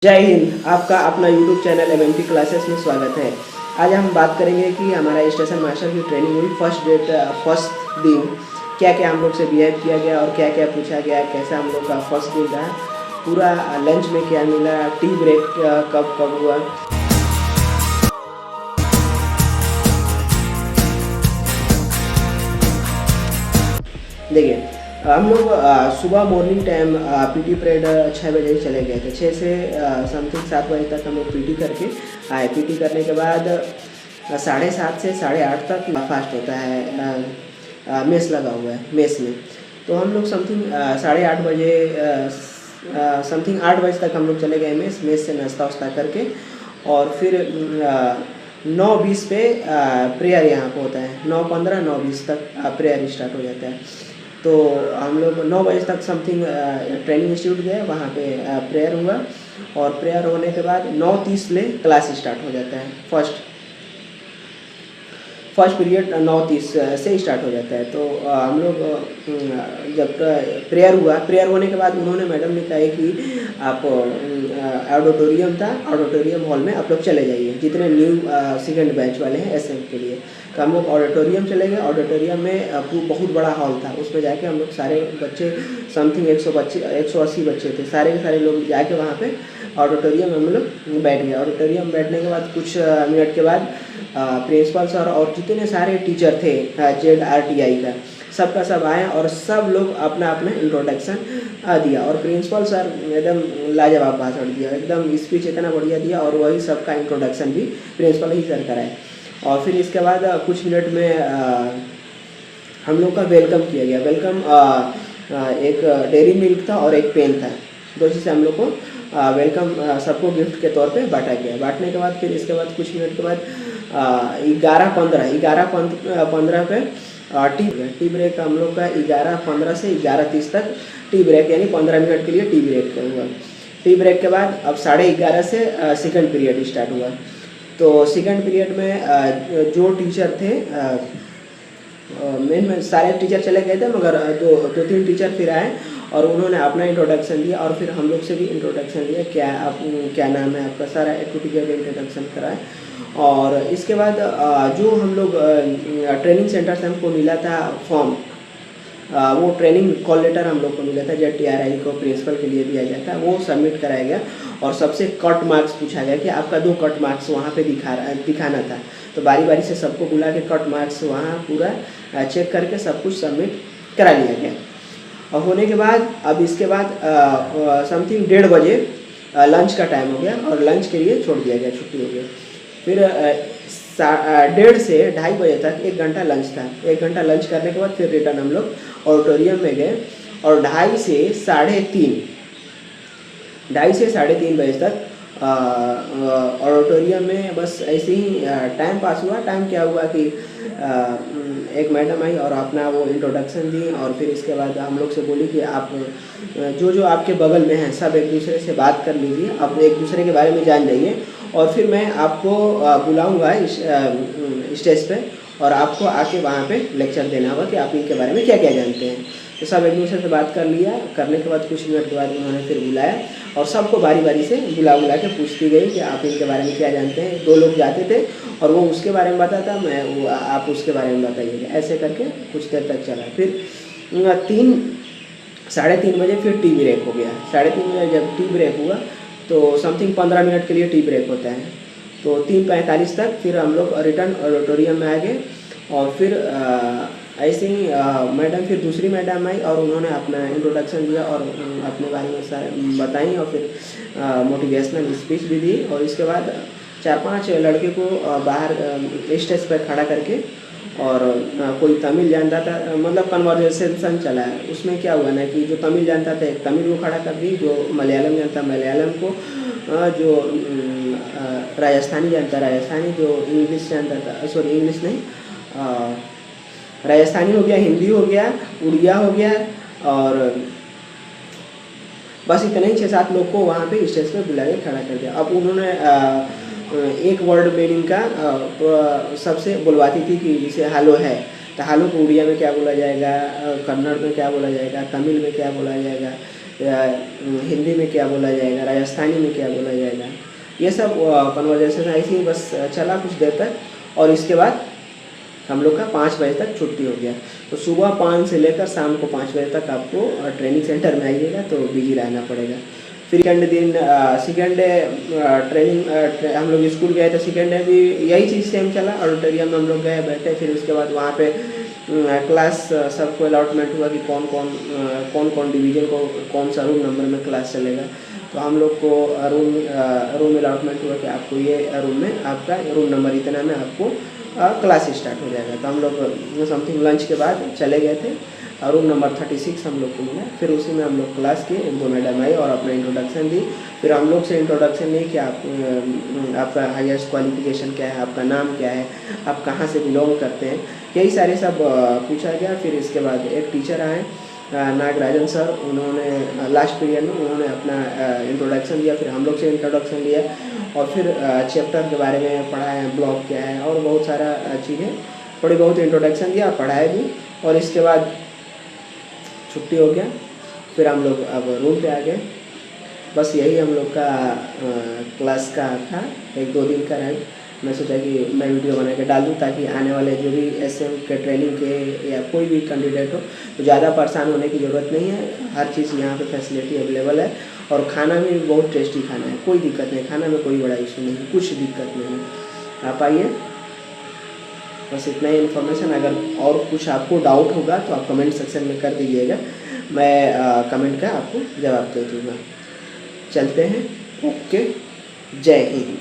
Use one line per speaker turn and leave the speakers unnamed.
जय हिंद। आपका अपना यूट्यूब चैनल एमएमटी क्लासेस में स्वागत है। आज हम बात करेंगे कि हमारा स्टेशन मास्टर की ट्रेनिंग हुई फर्स्ट दिन क्या क्या हम लोग से बिहेव किया गया और क्या क्या पूछा गया, कैसा हम लोग का फर्स्ट दिन रहा, पूरा लंच में क्या मिला, टी ब्रेक कब कब हुआ। देखिए, हम लोग सुबह मॉर्निंग टाइम पीटी परेड 6 बजे ही चले गए थे। 6 से समथिंग 7 बजे तक हम लोग पीटी करके आए। पीटी करने के बाद 7:30 से 8:30 तक फास्ट होता है। मेस लगा हुआ है, मेस में तो हम लोग समथिंग 8:30 बजे समथिंग 8 बजे तक हम लोग चले गए मेस से नाश्ता वास्ता करके। और फिर 9:20 पे प्रेयर यहाँ पर होता है। 9:15 9:20 तक प्रेयर स्टार्ट हो जाता है। तो हम लोग 9 बजे तक समथिंग ट्रेनिंग इंस्टीट्यूट गए, वहाँ पे प्रेयर हुआ। और प्रेयर होने के बाद 9:30 ले क्लास स्टार्ट हो जाता है। फर्स्ट पीरियड 9:30 से स्टार्ट हो जाता है। तो हम लोग जब प्रेयर हुआ, प्रेयर होने के बाद उन्होंने मैडम ने कहा कि आप ऑडिटोरियम था, ऑडिटोरियम हॉल में आप लोग चले जाइए, जितने न्यू सेकेंड बैच वाले हैं एसएम के लिए। तो हम लोग ऑडिटोरियम चले गए। ऑडिटोरियम में बहुत बड़ा हॉल था, उसमें जाके हम लोग सारे बच्चे समथिंग 180 बच्चे थे, सारे के सारे लोग जाके वहाँ पे ऑडिटोरियम में हम लोग बैठ गए। ऑडिटोरियम बैठने के बाद कुछ मिनट के बाद प्रिंसिपल सर और जितने सारे टीचर थे ZRTI का, सबका सब आए और सब लोग अपना अपना इंट्रोडक्शन दिया। और प्रिंसिपल सर एकदम लाजवाब भाषण दिया, एकदम स्पीच इतना बढ़िया दिया। और वही सबका इंट्रोडक्शन भी प्रिंसिपल ही सर कराए। और फिर इसके बाद कुछ मिनट में हम लोग का वेलकम किया गया। वेलकम एक डेयरी मिल्क था और एक पेन था, दो चीज़ से हम लोग को वेलकम सबको गिफ्ट के तौर पे बांटा गया। बांटने के बाद फिर इसके बाद कुछ मिनट के बाद 11:15 पे टी ब्रेक हम लोग का 11:15 से 11:30 तक टी ब्रेक, यानी 15 मिनट के लिए टी ब्रेक हुआ। टी ब्रेक के बाद अब 11:30 से सेकंड पीरियड स्टार्ट हुआ। तो सेकंड पीरियड में जो टीचर थे मेन में सारे टीचर चले गए थे, मगर दो तीन टीचर फिर आए और उन्होंने अपना इंट्रोडक्शन दिया। और फिर हम लोग से भी इंट्रोडक्शन लिया, क्या नाम है आपका, सारा एक्टिविटी का इंट्रोडक्शन कराए। और इसके बाद जो हम लोग ट्रेनिंग सेंटर से हमको मिला था फॉर्म, वो ट्रेनिंग कॉल लेटर हम लोग को मिला था, ZTRI को प्रिंसिपल के लिए दिया गया था, वो सबमिट कराया गया। और सबसे कट मार्क्स पूछा गया कि आपका 2 कट मार्क्स वहाँ पे दिखाना था। तो बारी बारी से सबको बुला के कट मार्क्स वहाँ पूरा चेक करके सब कुछ सबमिट करा लिया गया। और होने के बाद अब इसके बाद समथिंग 1:30 बजे लंच का टाइम हो गया और लंच के लिए छोड़ दिया गया, छुट्टी हो गई। फिर 1:30 से 2:30 बजे तक 1 घंटा लंच था। 1 घंटा लंच करने के बाद फिर रिटर्न हम लोग ऑडिटोरियम में गए। और 2:30 से 3:30 बजे तक ऑडिटोरियम में बस ऐसे ही टाइम पास हुआ। टाइम क्या हुआ कि एक मैडम आई और अपना वो इंट्रोडक्शन दी। और फिर इसके बाद हम लोग से बोली कि आप जो आपके बगल में हैं सब एक दूसरे से बात कर लीजिए, आप एक दूसरे के बारे में जान जाइए। और फिर मैं आपको बुलाऊंगा स्टेज पे और आपको आके वहाँ पे लेक्चर देना होगा कि आप इनके बारे में क्या क्या जानते हैं। तो सब एक दूसरे से बात कर लिया। करने के बाद कुछ मिनट के बाद उन्होंने फिर बुलाया और सबको बारी बारी से बुला के पूछती गई कि आप इनके बारे में क्या जानते हैं। 2 लोग जाते थे और वो उसके बारे में बताता, आप उसके बारे में बताइएगा। ऐसे करके कुछ देर तक चला। फिर 3-3:30 बजे फिर टी ब्रेक हो गया। 3:30 बजे जब टी ब्रेक हुआ तो समथिंग 15 मिनट के लिए टी ब्रेक होता है। तो 3:45 तक फिर हम लोग रिटर्न ऑडिटोरियम में आ गए। और फिर ऐसे ही मैडम, फिर दूसरी मैडम आई और उन्होंने अपना इंट्रोडक्शन दिया और अपने बारे में सारे बताई और फिर मोटिवेशनल स्पीच भी दी। और इसके बाद 4-5 लड़के को बाहर स्टेज पर खड़ा करके, और कोई तमिल जानता था, मतलब कन्वर्सेशन चला है। उसमें क्या हुआ ना कि जो तमिल जानता था एक तमिल को खड़ा कर दी, जो मलयालम जानता मलयालम को, जो राजस्थानी जानता राजस्थानी, जो इंग्लिश जानता था, सॉरी इंग्लिश नहीं, राजस्थानी हो गया, हिंदी हो गया, उड़िया हो गया। और बस इतने ही 6-7 लोग को वहाँ पे स्टेज पे बुला के खड़ा कर दिया। अब उन्होंने एक वर्ड मीनिंग का सबसे बुलवाती थी कि जैसे हेलो है, तो हेलो को उड़िया में क्या बोला जाएगा, कन्नड़ में क्या बोला जाएगा, तमिल में क्या बोला जाएगा, हिंदी में क्या बोला जाएगा, राजस्थानी में क्या बोला जाएगा, ये सब कन्वर्जेशन ऐसे ही बस चला कुछ देर तक। और इसके बाद हम लोग का 5 बजे तक छुट्टी हो गया। तो सुबह 5 से लेकर शाम को 5 बजे तक आपको ट्रेनिंग सेंटर में आइएगा, तो बिजी रहना पड़ेगा। फिर सेकेंड दिन सेकेंड डे ट्रेनिंग हम लोग स्कूल गए थे, सेकेंड डे भी यही चीज़ सेम चला। ऑडिटोरियम में हम लोग गए, बैठे, फिर उसके बाद वहाँ पे क्लास सबको अलॉटमेंट हुआ कि कौन कौन डिवीज़न को कौन सा रूम नंबर में क्लास चलेगा। तो हम लोग को रूम अलॉटमेंट हुआ कि आपको ये रूम में आपका रूम नंबर इतना में आपको क्लास स्टार्ट हो जाएगा। तो हम लोग समथिंग लंच के बाद चले गए थे, रूम नंबर 36 हम लोग को मिला। फिर उसी में हम लोग क्लास किए, 1-2 मैडम आई और अपना इंट्रोडक्शन दी। फिर हम लोग से इंट्रोडक्शन ली कि आपका हाईएस्ट क्वालिफिकेशन क्या है, आपका नाम क्या है, आप कहाँ से बिलोंग करते हैं, यही सारे सब पूछा गया। फिर इसके बाद एक टीचर आए, नागराजन सर, उन्होंने लास्ट पीरियड में उन्होंने अपना इंट्रोडक्शन दिया। फिर हम लोग से इंट्रोडक्शन लिया और फिर चैप्टर के बारे में पढ़ाया, ब्लॉक क्या है और बहुत सारा चीज़ें थोड़ी बहुत इंट्रोडक्शन दिया, पढ़ाया भी। और इसके बाद छुट्टी हो गया। फिर हम लोग अब रूम पे आ गए। बस यही हम लोग का क्लास का था, 1-2 दिन का रहा। मैं सोचा कि मैं वीडियो बना के डाल दूँ ताकि आने वाले जो भी एसएम के ट्रेनिंग के या कोई भी कैंडिडेट हो तो ज़्यादा परेशान होने की ज़रूरत नहीं है। हर चीज़ यहाँ पे फैसिलिटी अवेलेबल है और खाना भी बहुत टेस्टी खाना है, कोई दिक्कत नहीं, खाना में कोई बड़ा इशू नहीं, कुछ दिक्कत नहीं है। आप आइए, बस इतना ही इन्फॉर्मेशन। अगर और कुछ आपको डाउट होगा तो आप कमेंट सेक्शन में कर दीजिएगा, मैं कमेंट का आपको जवाब दे दूँगा। चलते हैं, ओके, जय हिंद।